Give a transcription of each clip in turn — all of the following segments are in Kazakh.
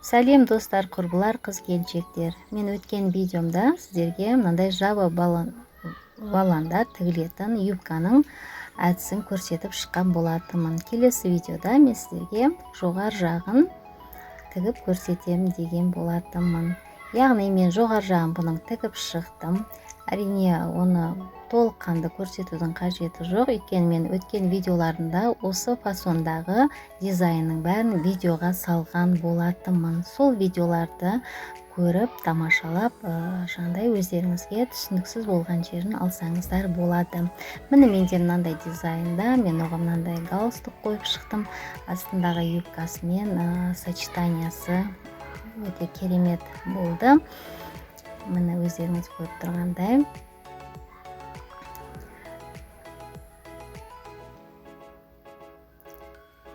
Сәлем достар, құрбылар, қыз-келіншектер. Мен өткен видеомда сіздерге мынандай жаба баланда тігілетін юбканың әдісін көрсетіп шыққан болатынмын. Келесі видеода мен сіздерге жоғар жағын тігіп көрсетемін деген болатынмын. Яғни мен жоғар жағын бұның тігіп шықтым. Әрине оны толыққанды көрсетудің қажеті жоқ, өйткені мен өткен видеоларында осы фасондағы дизайнның бәрін видеоға салған болатынмын. Сол видеоларды көріп, тамашалап, жаңағыдай өздеріңізге түсініксіз болған жерін алсаңыздар болады. Міне менде мынандай дизайнда мен оған мынандай галстук қойып шықтым. Астындағы юбкасымен сочетаниясы өте керемет болды. Міне өздеріңіз көріп тұрғандай.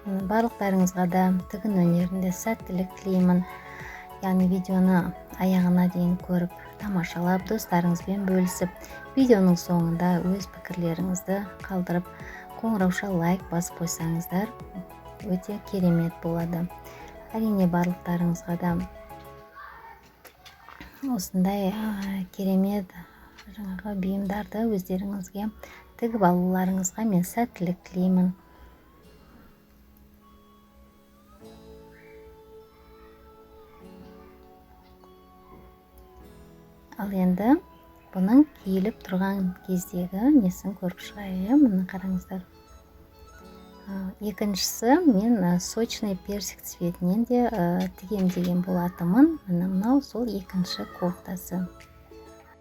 Барлықтарыңызға да тігін өнерінде сәттілік тілеймін. Яғни видеоны аяғына дейін көріп, тамашалап, достарыңызбен бөлісіп, видеоның соңында өз пікірлеріңізді қалдырып, қоңырауша лайк басып қойсаңыздар, өте керемет болады. Әрине барлықтарыңызға да осындай керемет жаңағы бұйымдарды өздеріңізге тігіп алуларыңызға мен сәттілік тілеймін. Ал енді бұның киіліп тұрған кездегі несін көріп шығайық. Міне қараңыздар. Екіншісі мен сочный персик цветінен де тігем деген болатынмын. Міне мынау сол екінші кофтасы.